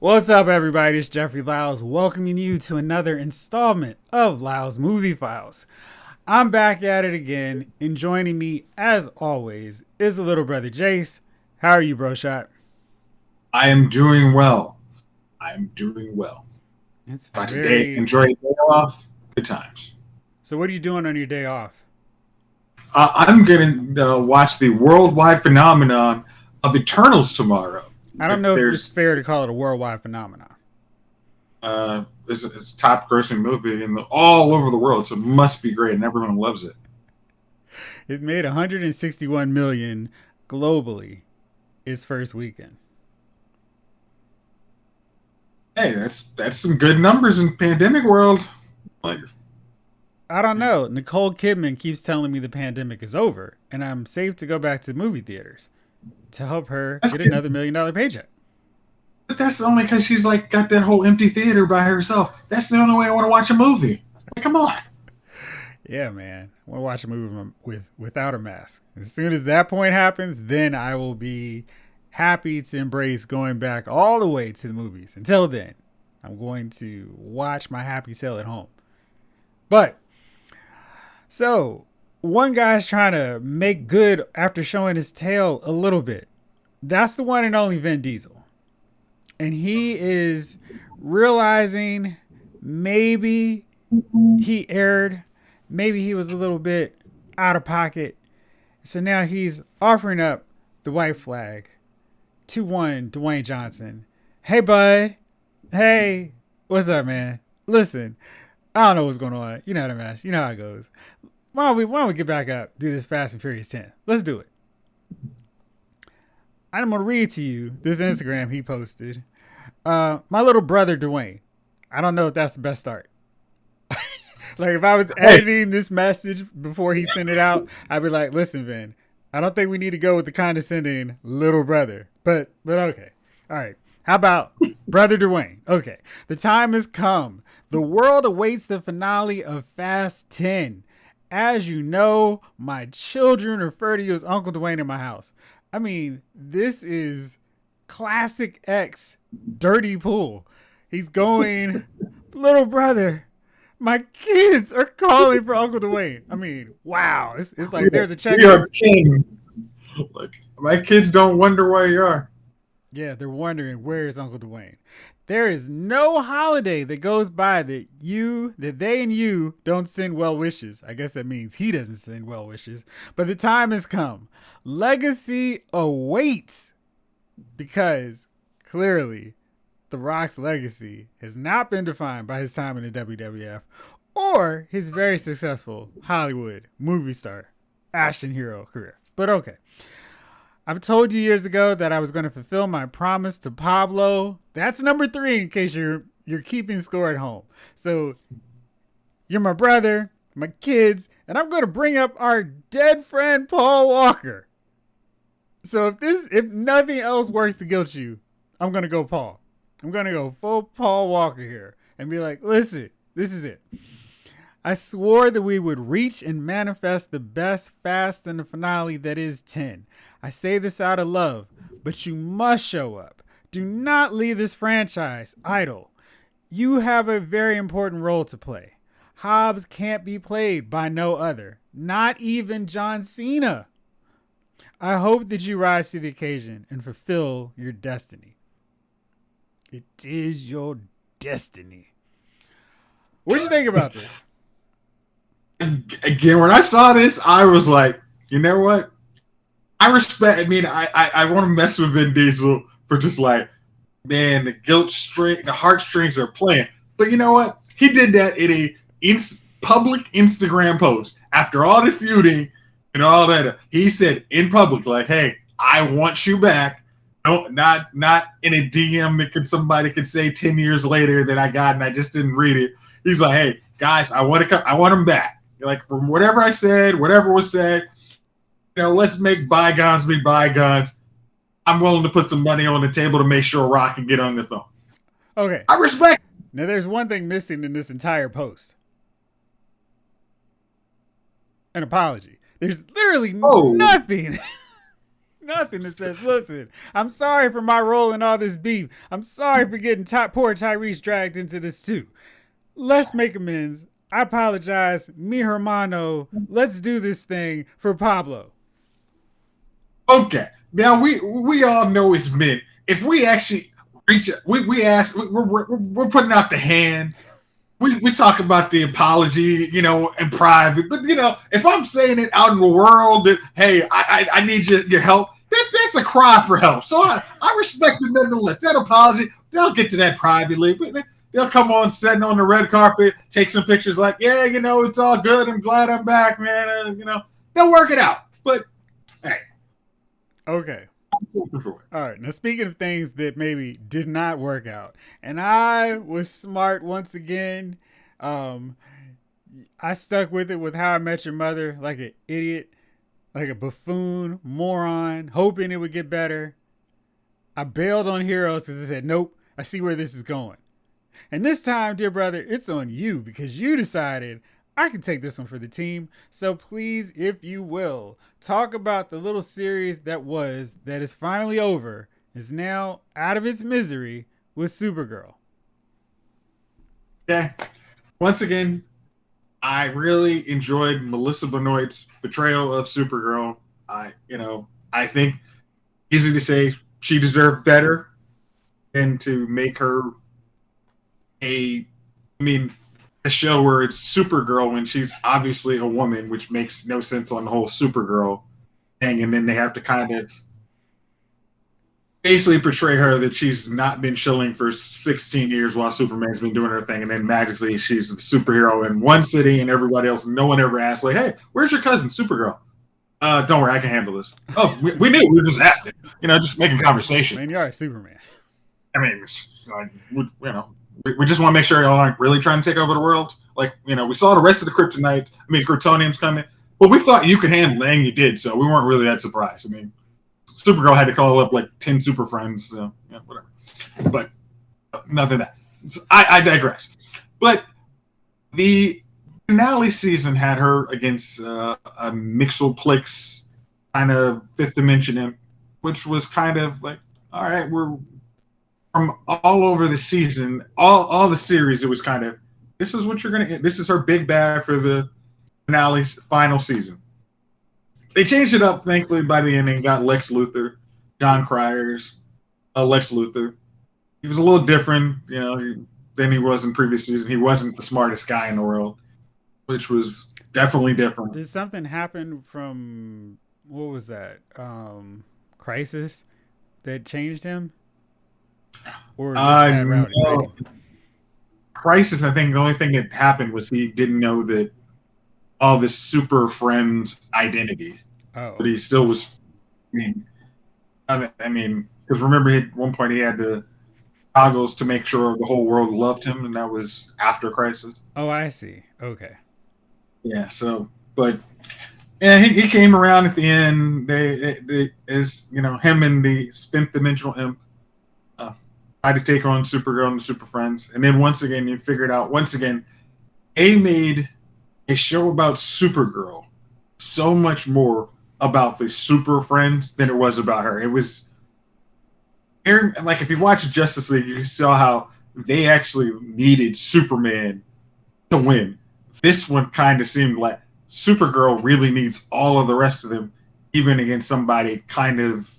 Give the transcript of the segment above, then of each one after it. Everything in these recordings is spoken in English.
What's up, everybody? It's Jeffrey Lyles, welcoming you to another installment of Lyles Movie Files. I'm back at it again, and joining me, as always, is the little brother Jayce. How are you, bro? Shot? I am doing well. I'm doing well. It's About today, very. enjoy the day off. Good times. So, what are you doing on your day off? I'm going to watch the worldwide phenomenon of Eternals tomorrow. I don't know if it's There's fair to call it a worldwide phenomenon. it's top grossing movie all over the world, so it must be great, and everyone loves it. It made 161 million globally its first weekend. Hey, that's some good numbers in pandemic world. Like, I don't know. Nicole Kidman keeps telling me the pandemic is over, and I'm safe to go back to movie theaters to help her that's get good. another $1 million paycheck. But that's only because she's like got that whole empty theater by herself. That's the only way I want to watch a movie. Like, come on. Yeah, man. I want to watch a movie without a mask. As soon as that point happens, then I will be happy to embrace going back all the way to the movies. Until then, I'm going to watch my happy tail at home. But so one guy's trying to make good after showing his tail a little bit. That's the one and only Vin Diesel. And he is realizing maybe he erred. Maybe he was a little bit out of pocket. So now he's offering up the white flag to one Dwayne Johnson. Hey, bud. Hey, what's up, man? Listen, I don't know what's going on. You know what I'm asking. You know how it goes. Why don't we get back up, do this Fast and Furious 10? Let's do it. I'm going to read to you this Instagram he posted. My little brother, Dwayne. I don't know if that's the best start. Like, if I was Hey, editing this message before he sent it out, I'd be like, listen, Vin, I don't think we need to go with the condescending little brother. But okay. All right. How about Brother Dwayne? Okay. The time has come. The world awaits the finale of Fast 10. As you know, my children refer to you as Uncle Dwayne in my house. I mean, this is classic X dirty pool. He's going, little brother, my kids are calling for Uncle Dwayne. I mean, wow. It's like there's a we are checklist. king. Like, my kids don't wonder where you are. Yeah, they're wondering where is Uncle Dwayne. There is no holiday that goes by that they and you don't send well wishes. I guess that means he doesn't send well wishes. But the time has come. Legacy awaits because clearly The Rock's legacy has not been defined by his time in the WWF or his very successful Hollywood movie star action hero career. But okay. I've told you years ago that I was going to fulfill my promise to Pablo. That's number 3 in case you're keeping score at home. So you're my brother, my kids, and I'm going to bring up our dead friend Paul Walker. So if nothing else works to guilt you, I'm going to go Paul. I'm going to go full Paul Walker here and be like, listen, this is it. I swore that we would reach and manifest the best fast in the finale that is 10. I say this out of love, but you must show up. Do not leave this franchise idle. You have a very important role to play. Hobbs can't be played by no other, not even John Cena. I hope that you rise to the occasion and fulfill your destiny. It is your destiny. What do you think about this? Again, when I saw this, I was like, you know what? I respect. I mean, I want to mess with Vin Diesel for just like, man, the heartstrings are playing. But you know what? He did that in a public Instagram post after all the feuding and all that. He said in public, like, "Hey, I want you back." No, not in a DM that somebody could say 10 years later that I got and I just didn't read it. He's like, "Hey, guys, I want him back." Like, from whatever I said, whatever was said, let's make bygones be bygones. I'm willing to put some money on the table to make sure Rock can get on the phone. Okay. I respect. Now, there's one thing missing in this entire post: an apology. There's literally Oh, nothing nothing that says, listen, I'm sorry for my role in all this beef. I'm sorry for getting poor Tyrese dragged into this too. Let's make amends. I apologize. Mi hermano. Let's do this thing for Pablo. Okay. Now we all know it's men. If we actually reach, we ask, we're putting out the hand. We talk about the apology, in private. But if I'm saying it out in the world that hey, I need your help, that's a cry for help. So I respect it nonetheless. That apology, they'll get to that privately. They'll come on sitting on the red carpet, take some pictures like, yeah, it's all good. I'm glad I'm back, man. They'll work it out. But hey. Okay. All right. Now, speaking of things that maybe did not work out, and I was smart once again. I stuck with it with How I Met Your Mother, like an idiot, like a buffoon, moron, hoping it would get better. I bailed on Heroes because I said, nope, I see where this is going. And this time, dear brother, it's on you because you decided I can take this one for the team. So please, if you will, talk about the little series that is finally over, is now out of its misery with Supergirl. Yeah. Once again, I really enjoyed Melissa Benoit's portrayal of Supergirl. I think easy to say she deserved better than to make her a show where it's Supergirl when she's obviously a woman, which makes no sense on the whole Supergirl thing. And then they have to kind of basically portray her that she's not been chilling for 16 years while Superman's been doing her thing. And then magically she's a superhero in one city and everybody else, no one ever asks, like, hey, where's your cousin, Supergirl? Don't worry, I can handle this. Oh, we knew. We were just asking. Just making conversation. Man, you are Superman. I mean, we just want to make sure y'all aren't really trying to take over the world. Like, we saw the rest of the Kryptonians coming. But we thought you could handle it, and you did, so we weren't really that surprised. Supergirl had to call up like 10 super friends, so whatever. But nothing that. So I digress. But the finale season had her against a Mixelplix kind of fifth dimension imp, which was kind of like, all right, we're from all over the season, all the series. It was kind of, this is what you're gonna get. This is her big bad for the finale final season. They changed it up, thankfully, by the ending. Got Lex Luthor, John Cryer's Lex Luthor. He was a little different, than he was in previous season. He wasn't the smartest guy in the world, which was definitely different. Did something happen from, what was that, Crisis that changed him? Or just bad routing? Crisis, I think the only thing that happened was he didn't know that all the Super Friends identity. Oh. But he still was. Because remember, at one point he had the goggles to make sure the whole world loved him, and that was after Crisis. Oh, I see. Okay. Yeah. So, but he came around at the end. They him and the fifth dimensional imp tried to take on Supergirl and the Super Friends, and then once again you figured out. Once again, they made a show about Supergirl so much more about the Super Friends than it was about her. It was like, if you watch Justice League, you saw how they actually needed Superman to win. This one kind of seemed like Supergirl really needs all of the rest of them, even against somebody kind of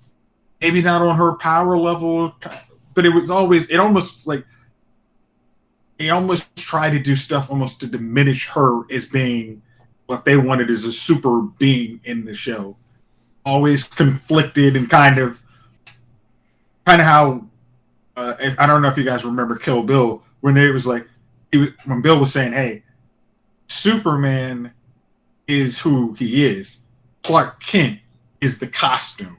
maybe not on her power level, but it almost like they almost try to do stuff almost to diminish her as being what they wanted as a super being in the show. Always conflicted and kind of how I don't know if you guys remember Kill Bill, when it was like when Bill was saying, "Hey, Superman is who he is. Clark Kent is the costume."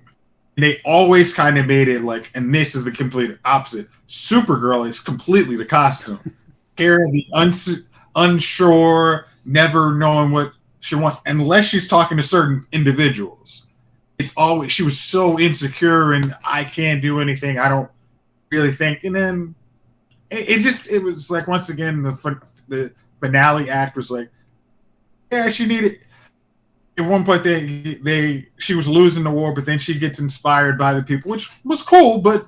And they always kind of made it like, and this is the complete opposite. Supergirl is completely the costume. Carrying the unsure, never knowing what she wants, unless she's talking to certain individuals. It's always, she was so insecure and I can't do anything. I don't really think. And then it was like, once again, the finale act was like, yeah, she needed. at one point she was losing the war, but then she gets inspired by the people, which was cool. But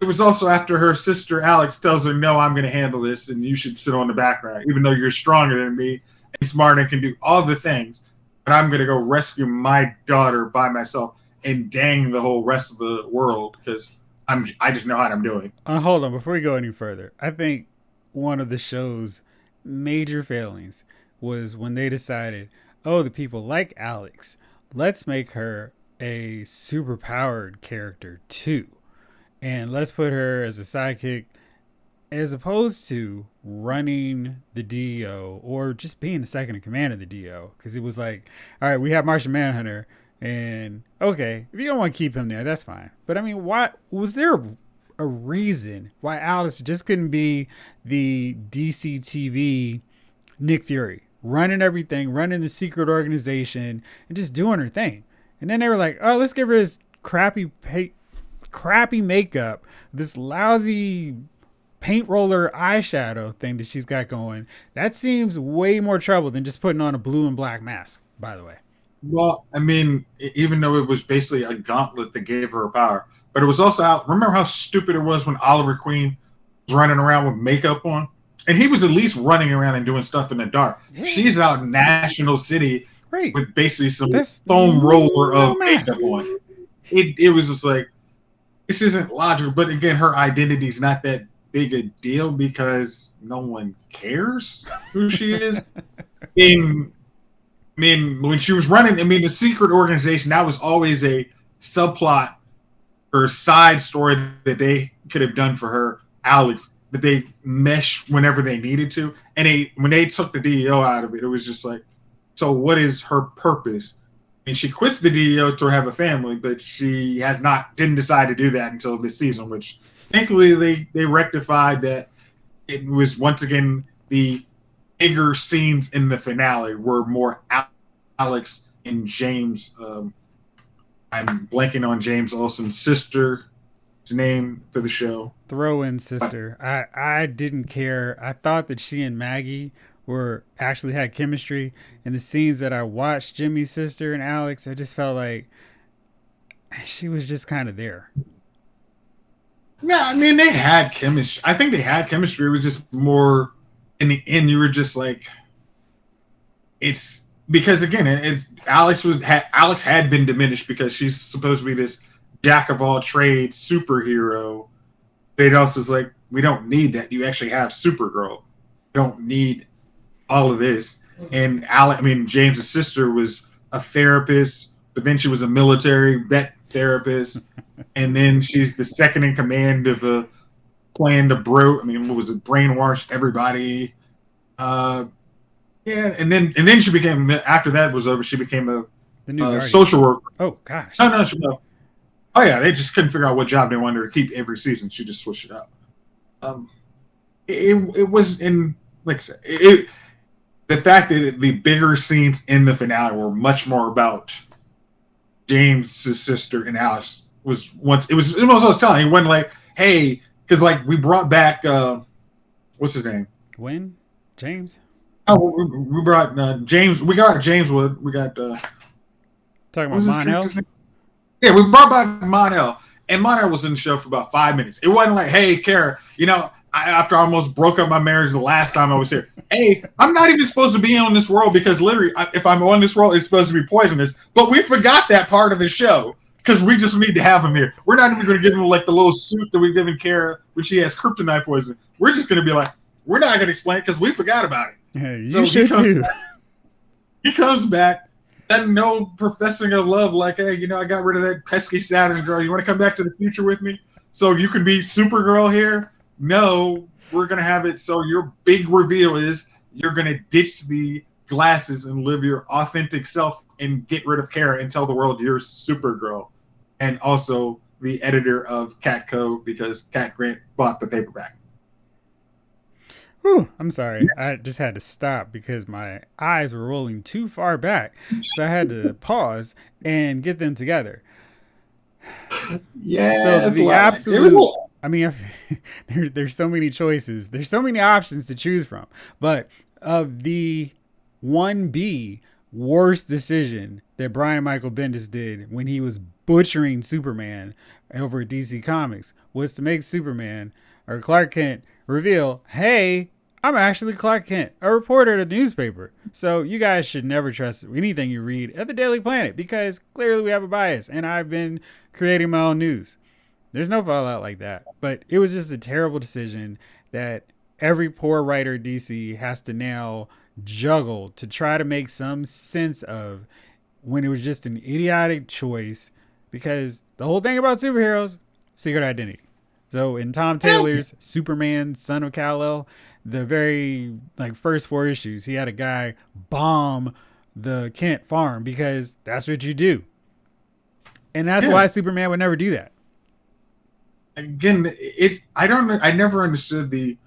it was also after her sister Alex tells her, "No, I'm going to handle this, and you should sit on the background, even though you're stronger than me and smarter and can do all the things. But I'm going to go rescue my daughter by myself and dang the whole rest of the world because I just know what I'm doing." Hold on, before we go any further, I think one of the show's major failings was when they decided, oh, the people like Alex, let's make her a super powered character too. And let's put her as a sidekick as opposed to running the DEO or just being the second in command of the DEO. Because it was like, all right, we have Martian Manhunter, and okay, if you don't want to keep him there, that's fine. But I mean, why was there a reason why Alice just couldn't be the DC TV Nick Fury, running everything, running the secret organization, and just doing her thing? And then they were like, oh, let's give her this crappy makeup, this lousy paint roller eyeshadow thing that she's got going. That seems way more trouble than just putting on a blue and black mask, by the way. Well, I mean, even though it was basically a gauntlet that gave her power, but it was also out. Remember how stupid it was when Oliver Queen was running around with makeup on? And he was at least running around and doing stuff in the dark. Yeah. She's out in National City with basically some foam roller of makeup on. It was just like, this isn't logical. But again, her identity is not that big a deal because no one cares who she is. I mean, when she was running, the secret organization, that was always a subplot or side story that they could have done for her, Alex, that they meshed whenever they needed to. And when they took the DEO out of it, it was just like, so what is her purpose? And she quits the DEO to have a family, but she didn't decide to do that until this season, which thankfully they rectified that. It was once again the bigger scenes in the finale were more Alex and James. I'm blanking on James Olsen's sister's name for the show. Throw-in sister. I didn't care. I thought that she and Maggie actually had chemistry. In the scenes that I watched Jimmy's sister and Alex, I just felt like she was just kind of there. Yeah, I mean, they had chemistry. I think they had chemistry. It was just more in the end. You were just like, it's because again, Alex had been diminished because she's supposed to be this jack of all trades superhero. It also is like, we don't need that. You actually have Supergirl. You don't need all of this. And James's sister was a therapist, but then she was a military vet therapist, and then she's the second in command of a plan to brainwash everybody. And then she became, after that was over, she became a social worker. Oh gosh. No. Oh yeah, they just couldn't figure out what job they wanted her to keep every season. She just switched it up. It was in, like I said, the fact that the bigger scenes in the finale were much more about James's sister and Alice was once. It was what I was telling you. It wasn't like, hey, because like we brought back what's his name? When? James? Oh, we brought James. We got James Wood. We got talking about Monel. Yeah, we brought back Monel, and Monel was in the show for about 5 minutes. It wasn't like, hey, Kara, after I almost broke up my marriage the last time I was here, hey, I'm not even supposed to be on this world because literally, if I'm on this world, it's supposed to be poisonous. But we forgot that part of the show because we just need to have him here. We're not even going to give him like the little suit that we've given Kara when she has kryptonite poison. We're just going to be like, we're not going to explain it because we forgot about it. Yeah, you should too. He comes back. And no professing of love, like, hey, I got rid of that pesky Saturn girl. You want to come back to the future with me so you can be Supergirl here? No, we're going to have it. So your big reveal is you're going to ditch the glasses and live your authentic self and get rid of Kara and tell the world you're Supergirl. And also the editor of Catco because Cat Grant bought the paperback. Whew, I'm sorry. I just had to stop because my eyes were rolling too far back. So I had to pause and get them together. Yeah. So the absolute, there's so many choices. There's so many options to choose from. But of the 1B, worst decision that Brian Michael Bendis did when he was butchering Superman over at DC Comics was to make Superman or Clark Kent reveal, hey, I'm actually Clark Kent, a reporter at a newspaper. So you guys should never trust anything you read at the Daily Planet because clearly we have a bias and I've been creating my own news. There's no fallout like that. But it was just a terrible decision that every poor writer at DC has to now juggle to try to make some sense of when it was just an idiotic choice because the whole thing about superheroes, secret identity. So in Tom Taylor's Superman, Son of Kal-El, the very first 4 issues, he had a guy bomb the Kent farm because that's what you do. And that's why Superman would never do that. Again, I never understood the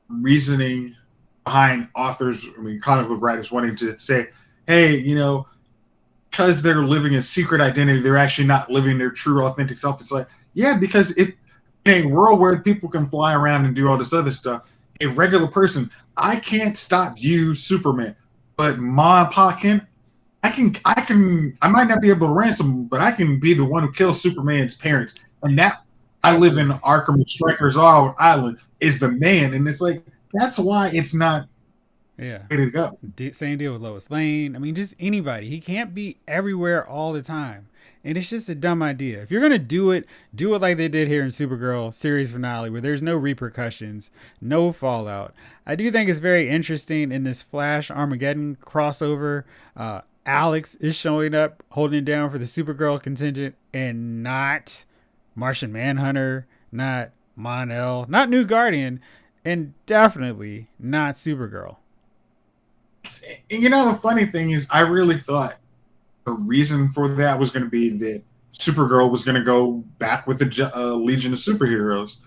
reasoning behind authors, comic book writers wanting to say, hey, because they're living a secret identity, they're actually not living their true, authentic self. It's like, yeah, because if in a world where people can fly around and do all this other stuff, a regular person, I can't stop you, Superman, but Ma and Pa can. I might not be able to ransom, but I can be the one who kills Superman's parents, and that I live in Arkham Strikers Island is the man, and it's like that's why it's not. Yeah. Way to go. Same deal with Lois Lane. I mean, just anybody. He can't be everywhere all the time. And it's just a dumb idea. If you're going to do it like they did here in Supergirl series finale, where there's no repercussions, no fallout. I do think it's very interesting in this Flash Armageddon crossover. Alex is showing up, holding it down for the Supergirl contingent, and not Martian Manhunter, not Mon-El, not New Guardian, and definitely not Supergirl. The funny thing is, I really thought the reason for that was going to be that Supergirl was going to go back with the Legion of Superheroes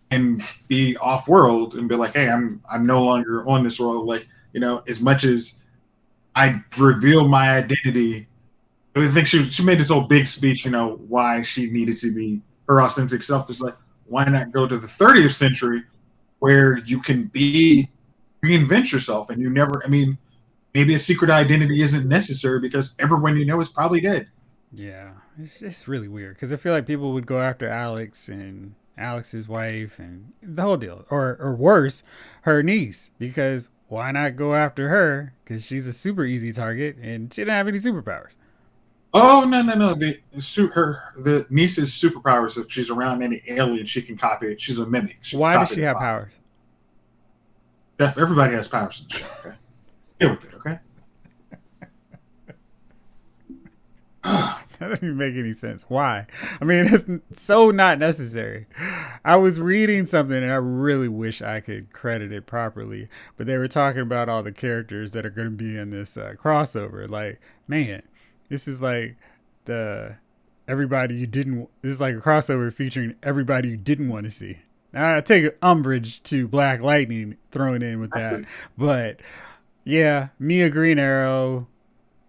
and be off-world and be like, hey, I'm no longer on this world. Like, as much as I revealed my identity, I think she made this whole big speech, why she needed to be her authentic self. It's like, why not go to the 30th century where you can reinvent yourself and you never, maybe a secret identity isn't necessary because everyone you know is probably dead. Yeah, it's just really weird because I feel like people would go after Alex and Alex's wife and the whole deal, or worse, her niece, because why not go after her? Because she's a super easy target and she didn't have any superpowers. Oh no! The niece's superpowers. If she's around any alien, she can copy it. She's a mimic. Why does she have powers? Everybody has powers in the show. Okay, deal with it. Okay. That doesn't even make any sense. Why? I mean, it's so not necessary. I was reading something and I really wish I could credit it properly, but they were talking about all the characters that are going to be in this crossover. Like, man, this is like everybody you didn't. This is like a crossover featuring everybody you didn't want to see. Now, I take umbrage to Black Lightning thrown in with that, but yeah, Mia Green Arrow.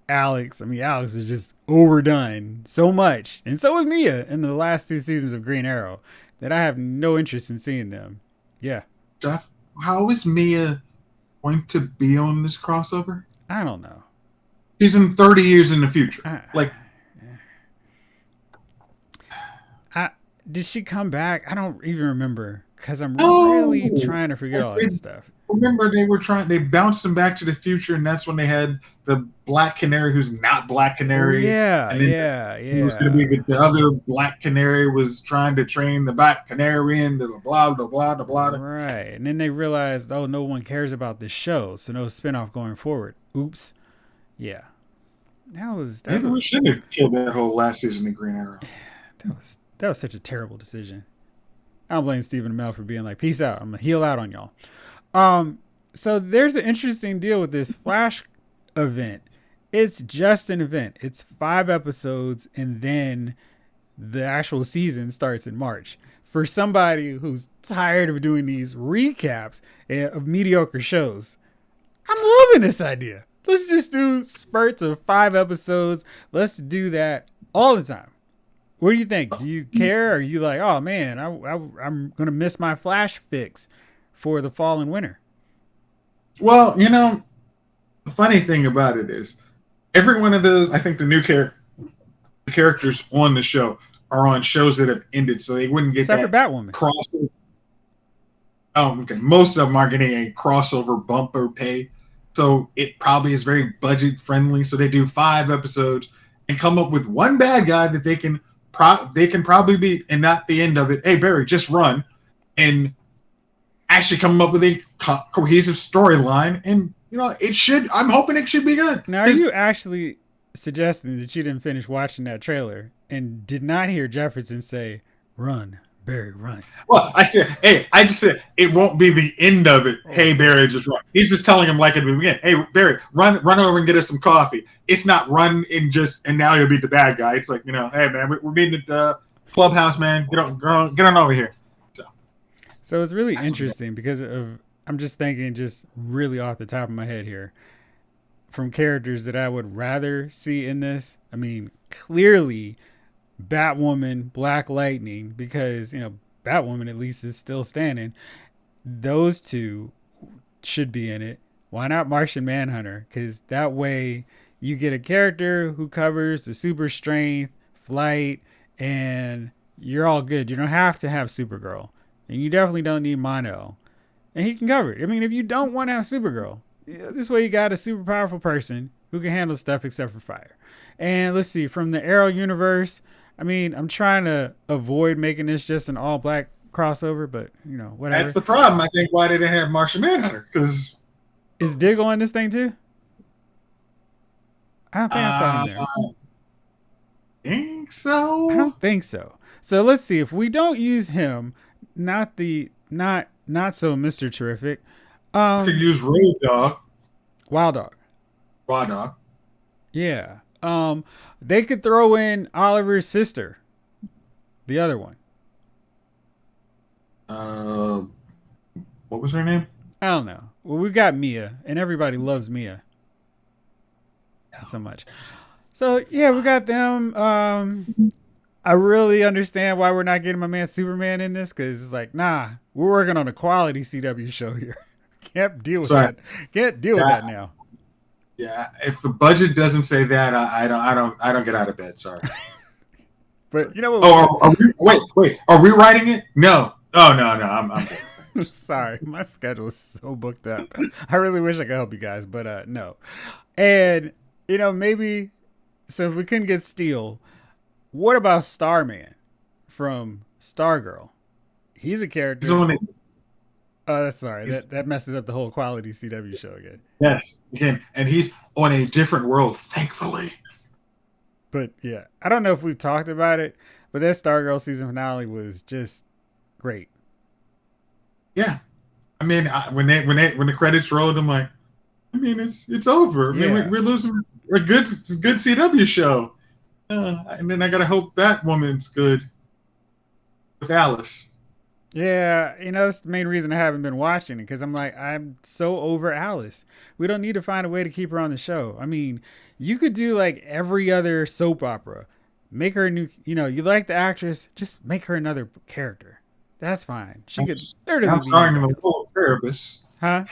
Alex was just overdone so much, and so was Mia in the last 2 seasons of Green Arrow, that I have no interest in seeing them. Yeah. Jeff, how is Mia going to be on this crossover? I don't know. She's in 30 years in the future. Did she come back? I don't even remember because I'm really trying to forget all that stuff. Remember, they bounced him back to the future, and that's when they had the Black Canary, who's not Black Canary. Yeah. It was going to be the other Black Canary was trying to train the Black Canary into the blah, blah, blah, blah, blah. Right. And then they realized, oh, no one cares about this show, so no spinoff going forward. Oops. Yeah. We should have killed that whole last season of Green Arrow. That was such a terrible decision. I don't blame Stephen Amell for being like, peace out. I'm going to heal out on y'all. So there's an interesting deal with this Flash event. It's just an event. It's 5 episodes, and then the actual season starts in March. For somebody who's tired of doing these recaps of mediocre shows, I'm loving this idea. Let's just do spurts of 5 episodes. Let's do that all the time. What do you think? Do you care? Or are you like, oh man, I'm going to miss my Flash fix for the fall and winter? Well, the funny thing about it is every one of those, I think the characters on the show are on shows that have ended, so they wouldn't get Except for that Batwoman. crossover. Okay. Most of them are getting a crossover bumper pay, so it probably is very budget friendly. So they do 5 episodes and come up with one bad guy that they can probably beat, and not the end of it. Hey Barry, just run, and actually come up with a cohesive storyline. And it should. I'm hoping it should be good. Now, are you actually suggesting that you didn't finish watching that trailer and did not hear Jefferson say, "Run, Barry, run"? Well, I just said it won't be the end of it. Hey, Barry, just run. He's just telling him like at the beginning. Hey, Barry, run over and get us some coffee. It's not run and now you'll beat the bad guy. It's like, hey man, we're meeting at the clubhouse, man. Get on over here. So it's really interesting because I'm just thinking just really off the top of my head here from characters that I would rather see in this. I mean, clearly Batwoman, Black Lightning, because Batwoman at least is still standing. Those two should be in it. Why not Martian Manhunter? Because that way you get a character who covers the super strength, flight, and you're all good. You don't have to have Supergirl, and you definitely don't need Mono, and he can cover it. I mean, if you don't want to have Supergirl, this way you got a super powerful person who can handle stuff except for fire. And let's see, from the Arrow universe, I mean, I'm trying to avoid making this just an all black crossover, but whatever. That's the problem. I think why they didn't have Martian Manhunter, because is Diggle in this thing too? I don't think I saw him there. Think so? I don't think so. So let's see, if we don't use him, not so Mr. Terrific. Could use Road Dog. Wild Dog. Wild Dog. Yeah. They could throw in Oliver's sister, the other one. What was her name? I don't know. Well, we've got Mia, and everybody loves Mia. Not so much. So yeah, we got them. I really understand why we're not getting my man Superman in this, because it's like, nah, we're working on a quality CW show here. Can't deal with that. Can't deal with that now. Yeah, if the budget doesn't say that, I don't get out of bed. Sorry. But you know what? Oh, wait. Are we writing it? No. Oh no. I'm good. Sorry, my schedule is so booked up. I really wish I could help you guys, but no. And maybe so if we couldn't get Steel, what about Starman from Stargirl? He's a character. Sorry, that messes up the whole quality CW show again. Yes, again, and he's on a different world, thankfully. But yeah, I don't know if we've talked about it, but that Stargirl season finale was just great. Yeah, I mean, when the credits rolled, I'm like, I mean, it's over. I mean, we're losing a good CW show, and then I gotta hope Batwoman's good with Alice. Yeah, that's the main reason I haven't been watching it, because I'm so over Alice. We don't need to find a way to keep her on the show. I mean, you could do like every other soap opera. Make her a new, you like the actress, just make her another character. That's fine. She could now starring in the role of therapist. Huh?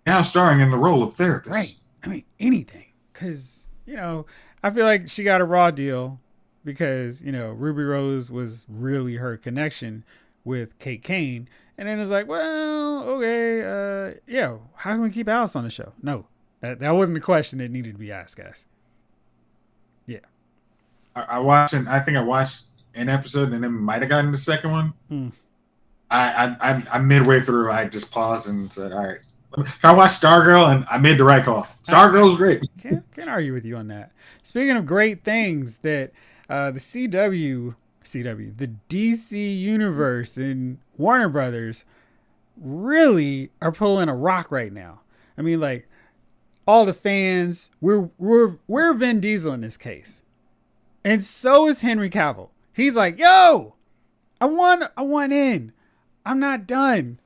Now starring in the role of therapist. Right. I mean, anything. Because, I feel like she got a raw deal because, Ruby Rose was really her connection with Kate Kane, and then it's like, well, okay, yeah, how can we keep Alice on the show? No, that wasn't the question that needed to be asked, guys. Yeah, I think I watched an episode and then might have gotten the second one. I'm midway through. I just paused and said, all right, can I watch Stargirl? And I made the right call. Stargirl's great. Can't argue with you on that. Speaking of great things that the the DC Universe and Warner Brothers really are pulling a rock right now. I mean, like, all the fans, we're Vin Diesel in this case. And so is Henry Cavill. He's like, yo, I want in. I'm not done.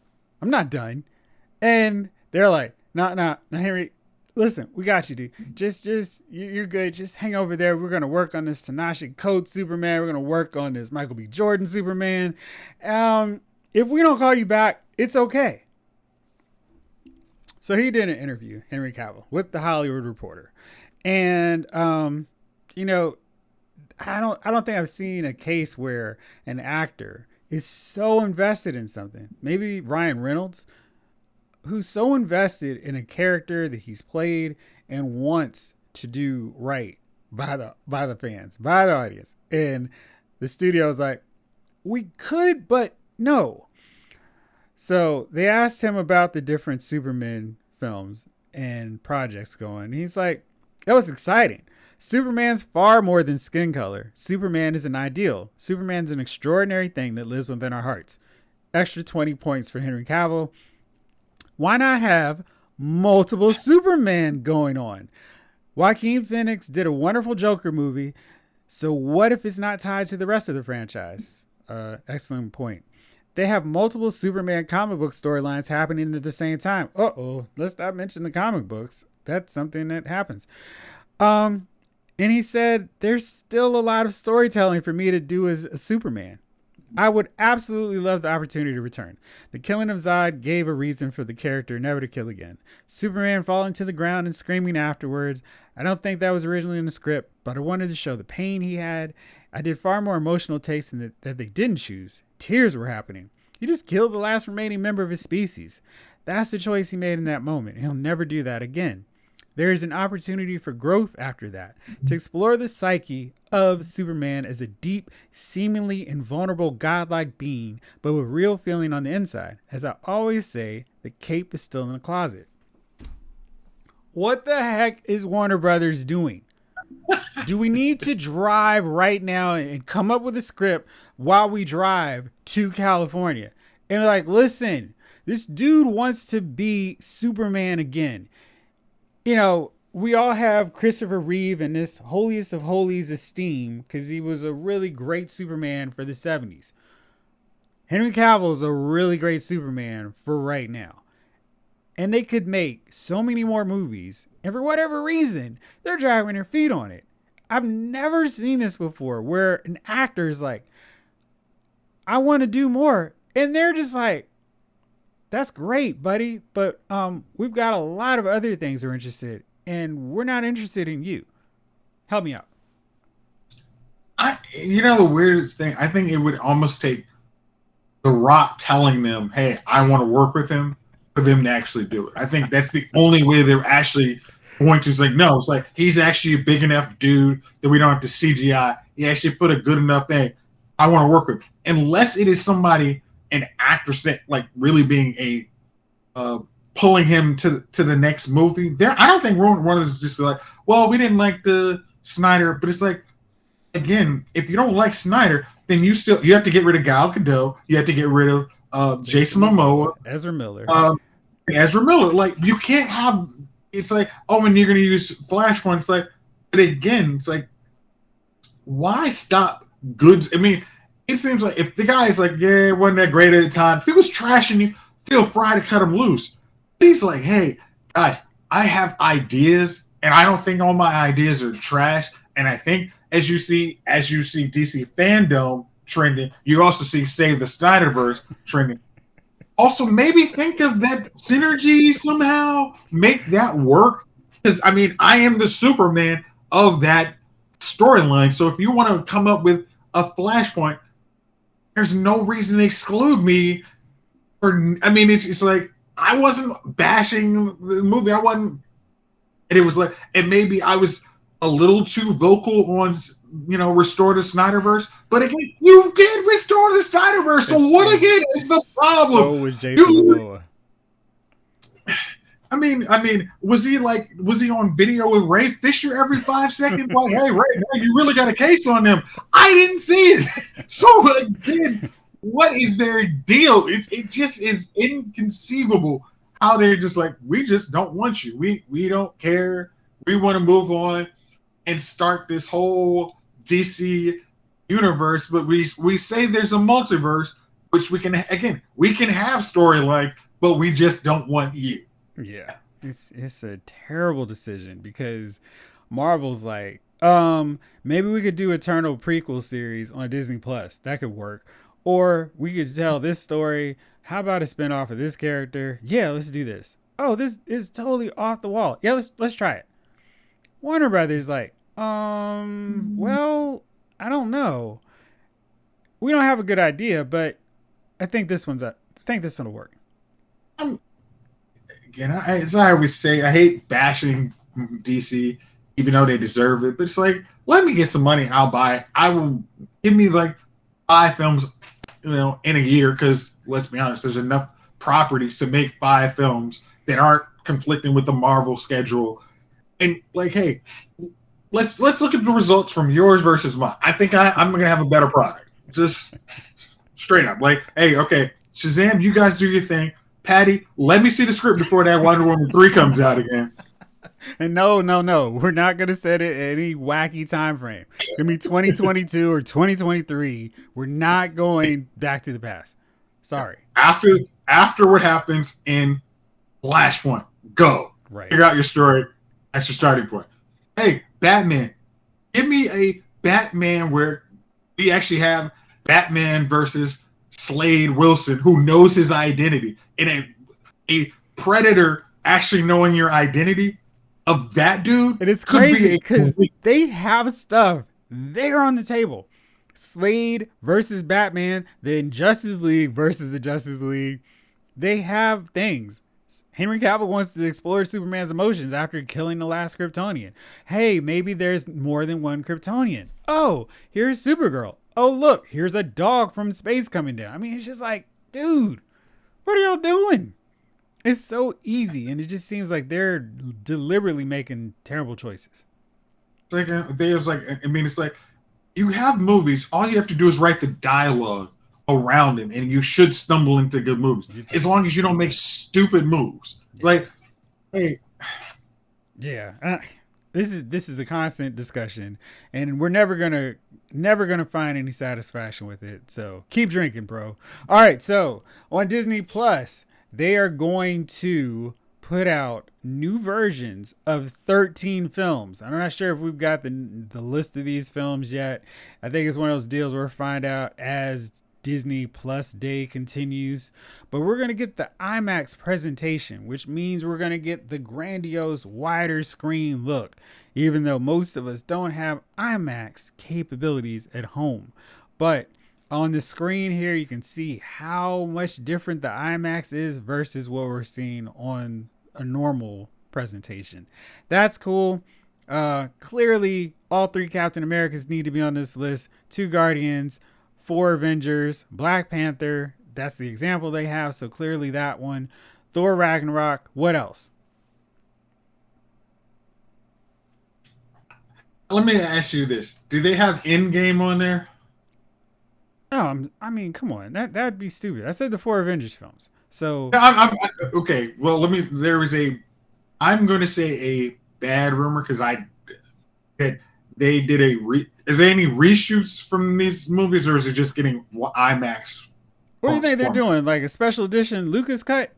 And they're like, nah, Henry, listen, we got you, dude. Just you're good. Just hang over there. We're gonna work on this Ta-Nehisi Coates Superman. We're gonna work on this Michael B. Jordan Superman. If we don't call you back, it's okay. So he did an interview, Henry Cavill, with the Hollywood Reporter, And you know, I don't think I've seen a case where an actor is so invested in something. Maybe Ryan Reynolds, who's so invested in a character that he's played and wants to do right by the fans, by the audience. And the studio's like, we could, but no. So they asked him about the different Superman films and projects going. He's like, that was exciting. Superman's far more than skin color. Superman is an ideal. Superman's an extraordinary thing that lives within our hearts. Extra 20 points for Henry Cavill. Why not have multiple Superman going on? Joaquin Phoenix did a wonderful Joker movie. So what if it's not tied to the rest of the franchise? Excellent point. They have multiple Superman comic book storylines happening at the same time. Let's not mention the comic books. That's something that happens. And he said, there's still a lot of storytelling for me to do as a Superman. I would absolutely love the opportunity to return. The killing of Zod gave a reason for the character never to kill again. Superman falling to the ground and screaming afterwards. I don't think that was originally in the script, but I wanted to show the pain he had. I did far more emotional takes that they didn't choose. Tears were happening. He just killed the last remaining member of his species. That's the choice he made in that moment. He'll never do that again. There is an opportunity for growth after that, to explore the psyche of Superman as a deep, seemingly invulnerable godlike being, but with real feeling on the inside. As I always say, the cape is still in the closet. What the heck is Warner Brothers doing? Do we need to drive right now and come up with a script while we drive to California? And like, listen, this dude wants to be Superman again. You know, we all have Christopher Reeve in this holiest of holies esteem because he was a really great Superman for the 70s. Henry Cavill is a really great Superman for right now. And they could make so many more movies. And for whatever reason, they're dragging their feet on it. I've never seen this before where an actor is like, I want to do more. And they're just like, that's great, buddy. But we've got a lot of other things we're interested in, and we're not interested in you. Help me out. The weirdest thing, I think it would almost take The Rock telling them, hey, I want to work with him, for them to actually do it. I think that's the only way they're actually going to. It's like, no, it's like he's actually a big enough dude that we don't have to CGI. He actually put a good enough thing. I want to work with him. Unless it is somebody, an actress that like really being a pulling him to the next movie. There, I don't think one of us just like, well, we didn't like the Snyder, but it's like, again, if you don't like Snyder, then you have to get rid of Gal Gadot. You have to get rid of Jason Momoa, Ezra Miller. Like, you can't have. It's like, oh, and you're going to use Flashpoint. It's like, but again, it's like, why stop goods? I mean, it seems like if the guy is like, yeah, it wasn't that great at the time. If he was trashing you, feel free to cut him loose. But he's like, hey, guys, I have ideas, and I don't think all my ideas are trash. And I think as you see DC fandom trending, you also see Save the Snyderverse trending. Also, maybe think of that synergy somehow, make that work. Because I mean, I am the Superman of that storyline. So if you want to come up with a Flashpoint, there's no reason to exclude me. It's like I wasn't bashing the movie. I wasn't, and it was like, and maybe I was a little too vocal on, restore the Snyderverse. But again, you did restore the Snyderverse. So what again is the problem? So was Jason Momoa. I mean, was he on video with Ray Fisher every 5 seconds? Like, hey, Ray, you really got a case on them. I didn't see it. So again, what is their deal? It just is inconceivable how they're just like, we just don't want you. We don't care. We want to move on and start this whole DC universe. But we say there's a multiverse, which we can have storyline, but we just don't want you. Yeah, it's a terrible decision because Marvel's like, maybe we could do Eternal prequel series on Disney Plus. That could work. Or we could tell this story. How about a spinoff of this character? Yeah, let's do this. Oh, this is totally off the wall. Yeah, let's try it. Warner Brothers like, well, I don't know. We don't have a good idea, but I think this one will work. I'm, again, as I always say, I hate bashing DC, even though they deserve it. But it's like, let me get some money and I'll buy it. I will give me like 5 films, in a year. Because let's be honest, there's enough properties to make 5 films that aren't conflicting with the Marvel schedule. And like, hey, let's look at the results from yours versus mine. I think I'm gonna have a better product. Just straight up, like, hey, okay, Shazam, you guys do your thing. Patty, let me see the script before that Wonder Woman 3 comes out again. And no, we're not gonna set it at any wacky time frame. It's gonna be 2022 or 2023. We're not going back to the past. Sorry. After what happens in Flashpoint, go. Right. Figure out your story. That's your starting point. Hey, Batman, give me a Batman where we actually have Batman versus Slade Wilson, who knows his identity, and a Predator actually knowing your identity of that dude. And it's crazy because they have stuff there on the table. Slade versus Batman, the Injustice League versus the Justice League. They have things. Henry Cavill wants to explore Superman's emotions after killing the last Kryptonian. Hey, maybe there's more than one Kryptonian. Oh, here's Supergirl. Oh, look, here's a dog from space coming down. I mean, it's just like, dude, what are y'all doing? It's so easy, and it just seems like they're deliberately making terrible choices. It's like you have movies. All you have to do is write the dialogue around it, and you should stumble into good movies as long as you don't make stupid moves. Yeah. Like, hey, yeah, this is a constant discussion, and we're never gonna find any satisfaction with it. So keep drinking, bro. All right, so on Disney Plus, they are going to put out new versions of 13 films. I'm not sure if we've got the list of these films yet. I think it's one of those deals where we'll find out as Disney Plus Day continues. But we're going to get the IMAX presentation, which means we're going to get the grandiose, wider screen look, even though most of us don't have IMAX capabilities at home. But on the screen here, you can see how much different the IMAX is versus what we're seeing on a normal presentation. That's cool. Clearly, all 3 Captain Americas need to be on this list. 2 Guardians, 4 Avengers, Black Panther. That's the example they have. So clearly that one. Thor Ragnarok. What else? Let me ask you this. Do they have Endgame on there? No, I mean, come on. That'd be stupid. I said the 4 Avengers films. So okay. Well, I'm going to say a bad rumor because that they did is there any reshoots from these movies, or is it just getting IMAX? What do you think they're doing? Like a special edition Lucas cut?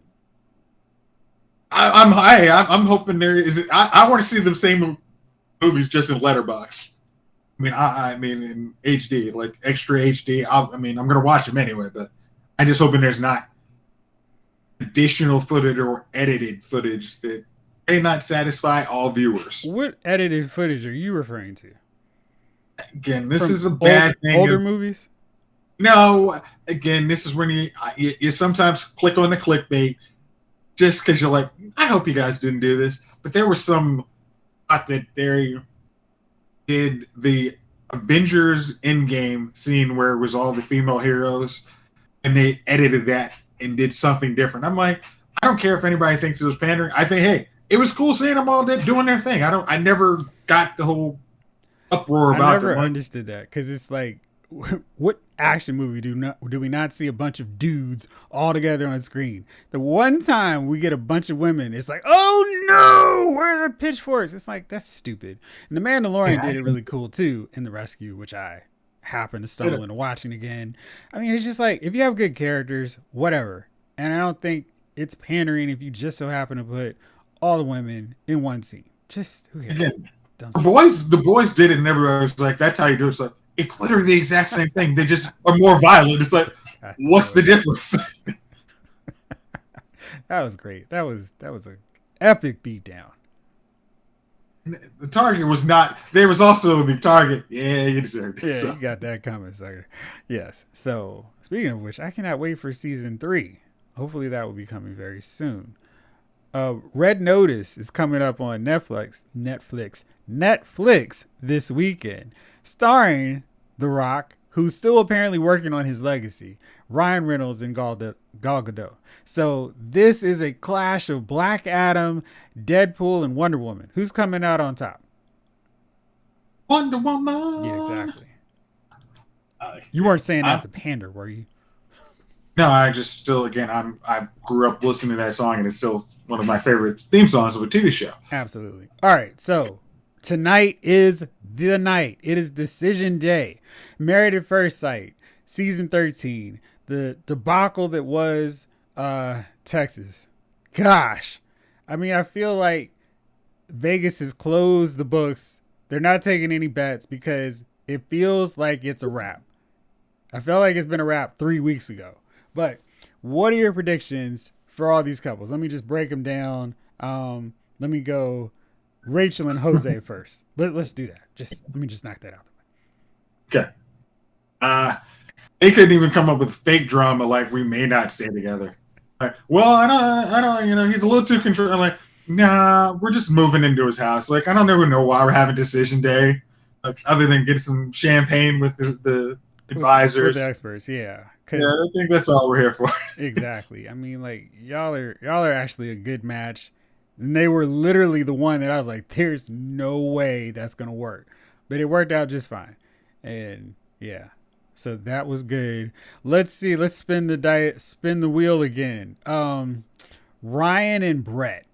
I'm hoping there is. I want to see the same movies just in letterbox. I mean, in HD, like extra HD. I'm gonna watch them anyway, but I just hoping there's not additional footage or edited footage that may not satisfy all viewers. What edited footage are you referring to? Again, this is a bad thing. Older movies? No. Again, this is when you sometimes click on the clickbait just because you're like, I hope you guys didn't do this. But there was some thought that they did the Avengers Endgame scene where it was all the female heroes, and they edited that and did something different. I'm like, I don't care if anybody thinks it was pandering. I think, hey, it was cool seeing them all doing their thing. I never got the whole uproar about it. I never understood that because it's like, what action movie do we not see a bunch of dudes all together on screen? The one time we get a bunch of women, it's like, oh no, where are the pitchforks? It's like, that's stupid. And The Mandalorian did it really cool too in The Rescue, which I happened to stumble into watching again. I mean, it's just like, if you have good characters, whatever. And I don't think it's pandering if you just so happen to put all the women in one scene. Just who cares? Again, the boys did it, and everybody was like, that's how you do it. It's like, it's literally the exact same thing. They just are more violent. It's like, what's the difference? That was great. That was an epic beatdown. The target was not. There was also the target. Yeah, you deserved it. Yeah, So. you got that coming, sucker. Yes. So, speaking of which, I cannot wait for season 3. Hopefully, that will be coming very soon. Red Notice is coming up on Netflix this weekend, starring The Rock, who's still apparently working on his legacy, Ryan Reynolds and Gal Gadot. So this is a clash of Black Adam, Deadpool, and Wonder Woman. Who's coming out on top? Wonder Woman. Yeah, exactly. You weren't saying that to pander, were you? No, I just still again I grew up listening to that song and it's still one of my favorite theme songs of a TV show. Absolutely. All right, so tonight is the night. It is decision day. Married at First Sight, season 13. The debacle that was Texas. Gosh. I mean, I feel like Vegas has closed the books. They're not taking any bets because it feels like it's a wrap. I felt like it's been a wrap 3 weeks ago. But what are your predictions for all these couples? Let me just break them down. Let me go Rachel and Jose first. Let's do that. Let me just knock that out. Okay. They couldn't even come up with fake drama like we may not stay together. Like, well, I don't, he's a little too controlling. I'm like, nah, we're just moving into his house. Like, I don't even know why we're having decision day, like, other than get some champagne with the advisors, with the experts. Yeah. Yeah, I think that's all we're here for. Exactly. I mean, like y'all are actually a good match, and they were literally the one that I was like, "There's no way that's gonna work," but it worked out just fine, and yeah, so that was good. Let's see. Let's spin the wheel again. Ryan and Brett.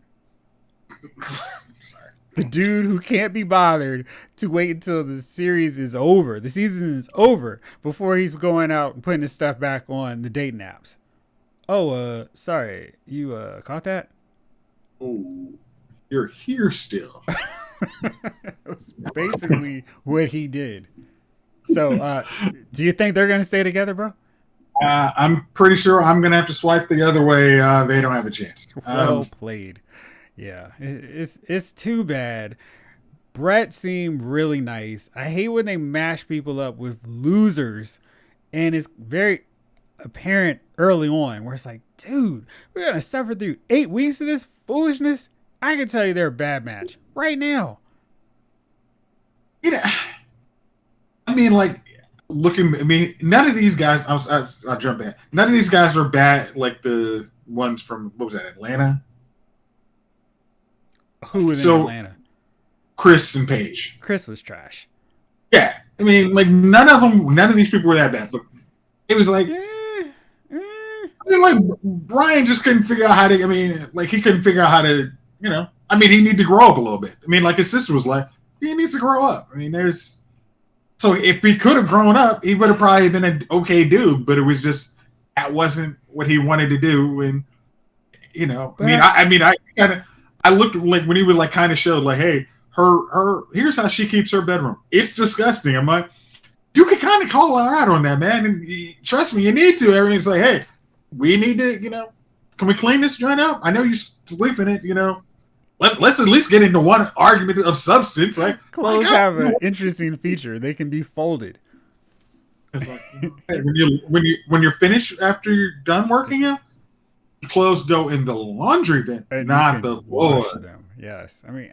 The dude who can't be bothered to wait until the series is over. The season is over before he's going out and putting his stuff back on the dating apps. Oh, sorry. You caught that? Oh, you're here still. That was basically what he did. So, do you think they're going to stay together, bro? I'm pretty sure I'm going to have to swipe the other way. They don't have a chance. Well played. Yeah, it's too bad. Brett seemed really nice. I hate when they mash people up with losers, and it's very apparent early on where it's like, dude, we're gonna suffer through 8 weeks of this foolishness. I can tell you they're a bad match right now. I mean, like none of these guys. I'll jump in. None of these guys are bad. Like the ones from what was that, Atlanta? Who was in Atlanta? Chris and Paige. Chris was trash. Yeah, I mean, like none of these people were that bad. But it was like, I mean, like Brian just couldn't figure out how to. I mean, like he couldn't figure out how to. I mean, he needed to grow up a little bit. I mean, like his sister was like, he needs to grow up. I mean, so if he could have grown up, he would have probably been an okay dude. But it was just that wasn't what he wanted to do, and I looked like when he would like kind of showed like, hey, her here's how she keeps her bedroom. It's disgusting. I'm like, you could kind of call her out on that, man. And trust me, you need to. Everything's like, hey, we need to, can we clean this joint up? I know you sleep in it, Let's at least get into one argument of substance. Like clothes have an interesting feature. They can be folded. It's like, hey, when you're finished after you're done working out, clothes go in the laundry bin, and not the floor. Them. Yes, I mean,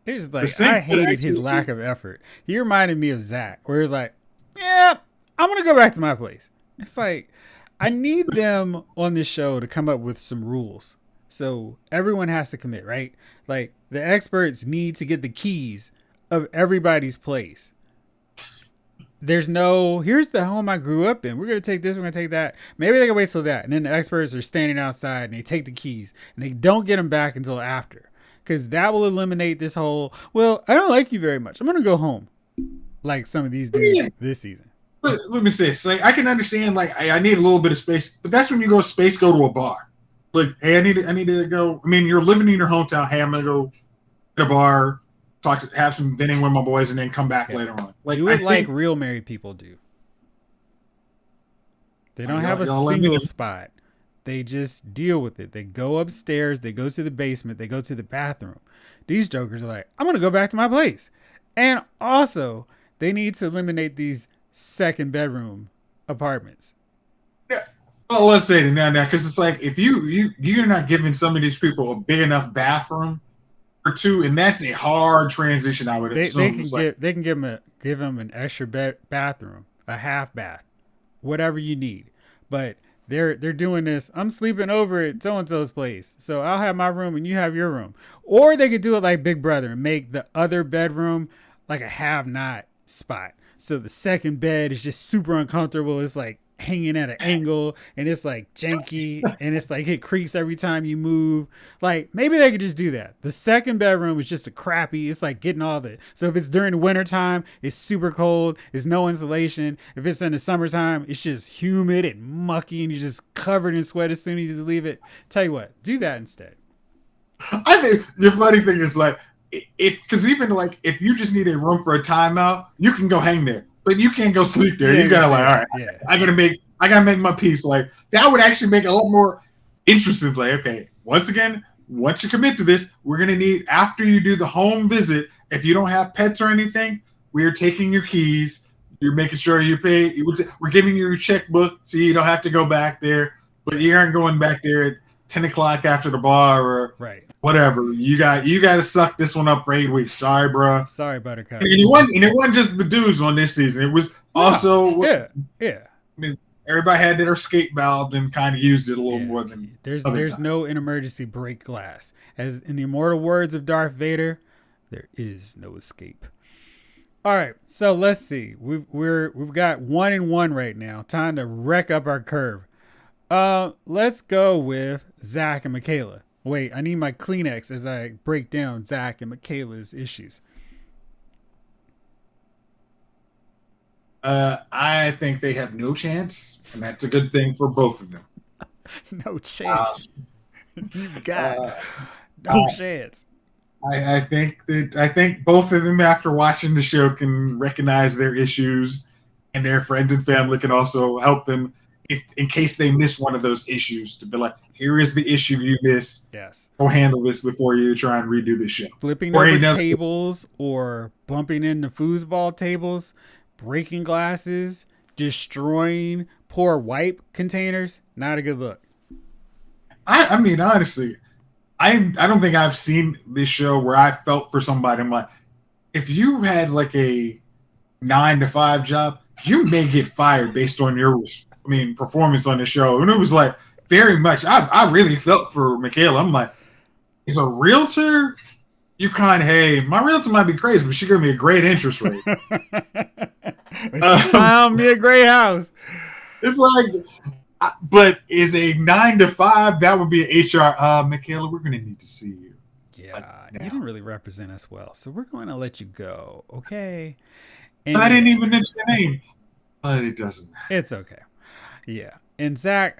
it was like I hated his lack of effort. He reminded me of Zach, where he's like, "Yeah, I'm gonna go back to my place." It's like I need them on this show to come up with some rules, so everyone has to commit, right? Like the experts need to get the keys of everybody's place. There's no, here's the home I grew up in. We're going to take this, we're going to take that. Maybe they can wait till that. And then the experts are standing outside and they take the keys and they don't get them back until after. Because that will eliminate this whole, well, I don't like you very much, I'm going to go home. Like some of these dudes this season. Let me say this. Like, I can understand, like, I need a little bit of space. But that's when you go to a bar. Like, hey, I need to go. I mean, you're living in your hometown. Hey, I'm going to go to a bar. Have some dinner with my boys, and then come back later on. Like, do it like real married people do. They don't have a single spot. they just deal with it. They go upstairs, they go to the basement, they go to the bathroom. These jokers are like, I'm gonna go back to my place. And also, they need to eliminate these second bedroom apartments. Yeah. Well, let's say it now, because it's like if you're not giving some of these people a big enough bathroom or two, and that's a hard transition. I would assume They can give them an extra bathroom, a half bath, whatever you need. But they're doing this. I'm sleeping over at so and so's place, so I'll have my room and you have your room. Or they could do it like Big Brother and make the other bedroom like a have-not spot. So the second bed is just super uncomfortable. It's like hanging at an angle and it's like janky and it's like it creaks every time you move. Like maybe they could just do that. The second bedroom is just a crappy, it's like getting all the, so if it's during the winter time, it's super cold, there's no insulation. If it's in the summertime, it's just humid and mucky and you're just covered in sweat as soon as you leave it. Tell you what, do that instead. I think the funny thing is like because even like if you just need a room for a timeout, you can go hang there. But you can't go sleep there. You gotta like, all right, I gotta make my peace. Like that would actually make it a lot more interesting. Like, okay, once you commit to this, we're gonna need after you do the home visit. If you don't have pets or anything, we are taking your keys. You're making sure you pay. We're giving you your checkbook so you don't have to go back there. But you aren't going back there at 10 o'clock after the bar or whatever. You got to suck this one up for 8 weeks. Sorry, bro. Sorry, Buttercup. And it wasn't just the dudes on this season. It was also yeah. I mean, everybody had their escape valve and kind of used it a little more than there's times. No in emergency break glass. As in the immortal words of Darth Vader, there is no escape. All right, so let's see. We've got 1-1 right now. Time to wreck up our curve. Let's go with Zach and Michaela. Wait, I need my Kleenex as I break down Zach and Michaela's issues. I think they have no chance, and that's a good thing for both of them. No chance. You've got no chance. I think both of them, after watching the show, can recognize their issues, and their friends and family can also help them in case they miss one of those issues to be like, here is the issue you missed. Yes. Go handle this before you try and redo the show. Flipping over tables or bumping into foosball tables, breaking glasses, destroying poor wipe containers. Not a good look. I mean, honestly, I don't think I've seen this show where I felt for somebody. I'm like, if you had like a 9-to-5 job, you may get fired based on your performance on the show. And it was like very much, I really felt for Michaela. I'm like, as a realtor, you kind of, hey, my realtor might be crazy, but she gave me a great interest rate. Found me a great house. It's like, but is a 9-to-5, that would be an HR. Michaela, we're going to need to see you. Yeah, you didn't really represent us well, so we're going to let you go, okay? And I didn't even mention your name, but it doesn't matter. It's okay. Yeah, and Zach,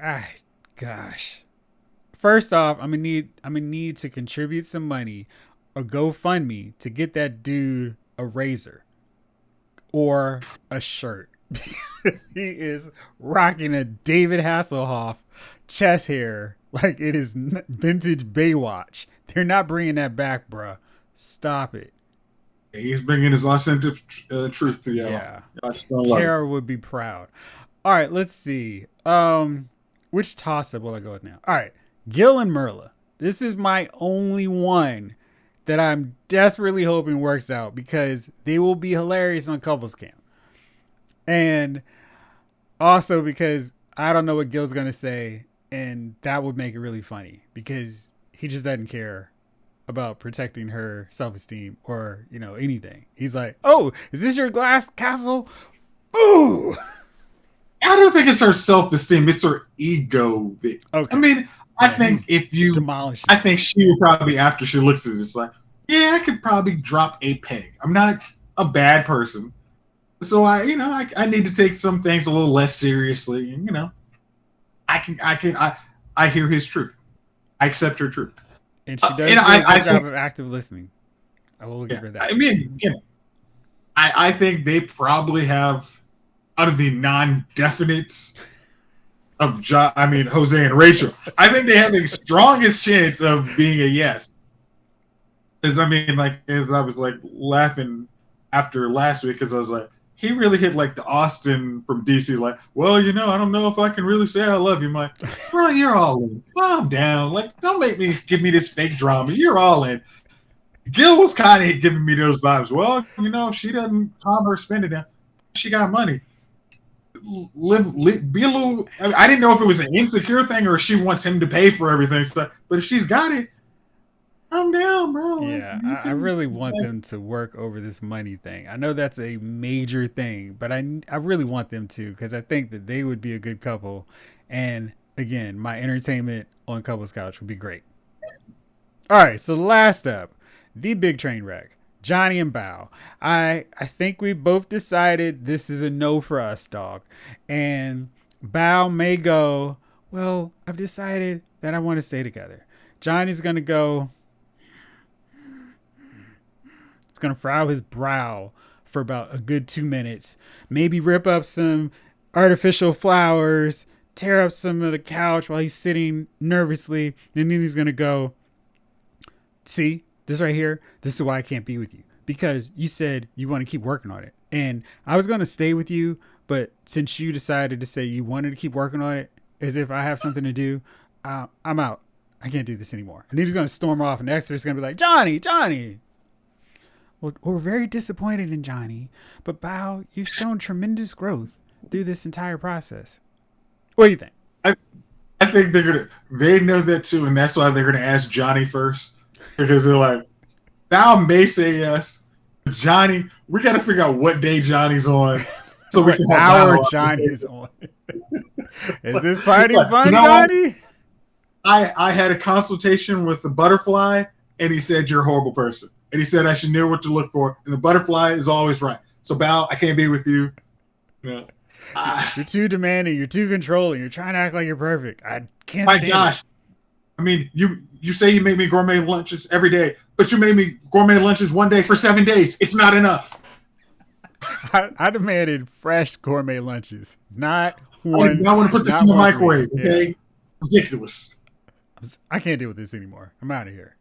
gosh. First off, I'm gonna need to contribute some money, or GoFundMe to get that dude a razor or a shirt. He is rocking a David Hasselhoff chest hair like it is vintage Baywatch. They're not bringing that back, bruh. Stop it. He's bringing his authentic truth to y'all. Yeah. Kara would be proud. All right, let's see. Which toss-up will I go with now? All right, Gil and Merla. This is my only one that I'm desperately hoping works out because they will be hilarious on Couples Camp. And also because I don't know what Gil's going to say, and that would make it really funny because he just doesn't care about protecting her self-esteem or, anything. He's like, oh, is this your glass castle? Ooh! I don't think it's her self-esteem. It's her ego. Okay. I mean, I think I think she would probably, after she looks at it, it's like, yeah, I could probably drop a peg. I'm not a bad person. So I need to take some things a little less seriously. And, I hear his truth. I accept her truth. And she does a good job of active listening. I will give her that. I mean, I think they probably have, out of the non-definites, of Jose and Rachel. I think they have the strongest chance of being a yes. As as I was like laughing after last week, because I was like, he really hit like the Austin from DC, like, well, I don't know if I can really say I love you. I'm like, bro, you're all in. Calm down. Like, don't give me this fake drama. You're all in. Gil was kind of giving me those vibes. Well, she doesn't calm her spending down. She got money. Be a little. I didn't know if it was an insecure thing or she wants him to pay for everything. So, but if she's got it, calm down, bro. Yeah, I really want them to work over this money thing. I know that's a major thing, but I really want them to, because I think that they would be a good couple. And again, my entertainment on Couples Couch would be great. All right, so last up, the big train wreck. Johnny and Bao. I think we both decided this is a no for us, dog. And Bao may go, well, I've decided that I want to stay together. Johnny's going to go, it's going to frown his brow for about a good 2 minutes. Maybe rip up some artificial flowers, tear up some of the couch while he's sitting nervously. And then he's going to go, see? This right here, this is why I can't be with you. Because you said you want to keep working on it. And I was going to stay with you, but since you decided to say you wanted to keep working on it, as if I have something to do, I'm out. I can't do this anymore. And he's going to storm off, and the expert's going to be like, Johnny. Well, we're very disappointed in Johnny, but Bao, you've shown tremendous growth through this entire process. What do you think? I think they know that too, and that's why they're gonna ask Johnny first. Because they're like, Bao may say yes. Johnny, we got to figure out what day Johnny's on. So we can have our Johnny's on. Is this party fun, Johnny? I had a consultation with the butterfly, and he said you're a horrible person. And he said I should know what to look for. And the butterfly is always right. So, Bao, I can't be with you. You're too demanding. You're too controlling. You're trying to act like you're perfect. I can't stand it. I mean, you say you make me gourmet lunches every day, but you made me gourmet lunches one day for 7 days. It's not enough. I demanded fresh gourmet lunches, not one. I want to put this in the microwave, okay? Yeah. Ridiculous. I can't deal with this anymore. I'm out of here.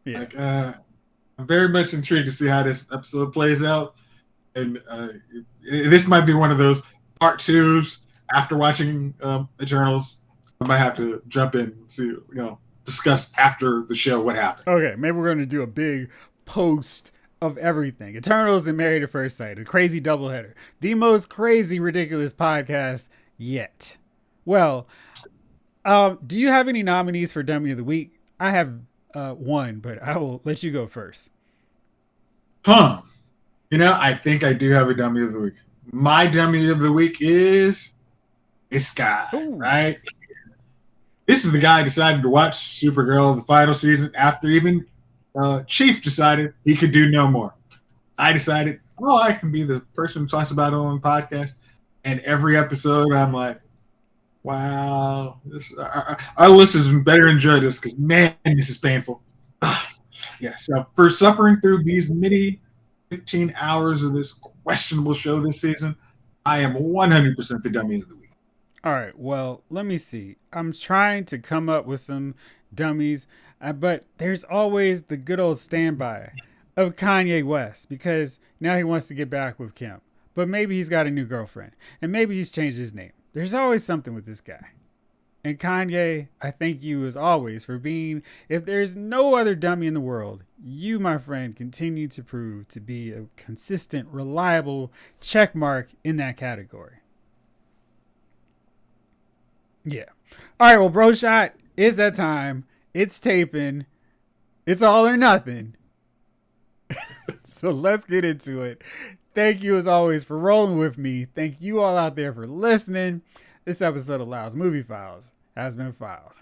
Yeah. Like, I'm very much intrigued to see how this episode plays out. And this might be one of those part twos after watching Eternals. I might have to jump in and see, discuss after the show what happened. Okay, maybe we're going to do a big post of everything. Eternals and Married at First Sight, a crazy doubleheader. The most crazy, ridiculous podcast yet. Well, do you have any nominees for Dummy of the Week? I have one, but I will let you go first. I think I do have a Dummy of the Week. My Dummy of the Week is this guy, right? This is the guy who decided to watch Supergirl the final season after even Chief decided he could do no more. I decided, I can be the person who talks about it on the podcast. And every episode, I'm like, wow, our listeners better enjoy this because, man, this is painful. So for suffering through these many 15 hours of this questionable show this season, I am 100% the Dummy of the Week. All right, well, let me see. I'm trying to come up with some dummies, but there's always the good old standby of Kanye West, because now he wants to get back with Kim. But maybe he's got a new girlfriend, and maybe he's changed his name. There's always something with this guy. And Kanye, I thank you as always for being, if there's no other dummy in the world, you, my friend, continue to prove to be a consistent, reliable check mark in that category. Yeah. All right, well, Bro Shot, it's that time. It's taping. It's all or nothing. So let's get into it. Thank you, as always, for rolling with me. Thank you all out there for listening. This episode of Lyles Movie Files has been filed.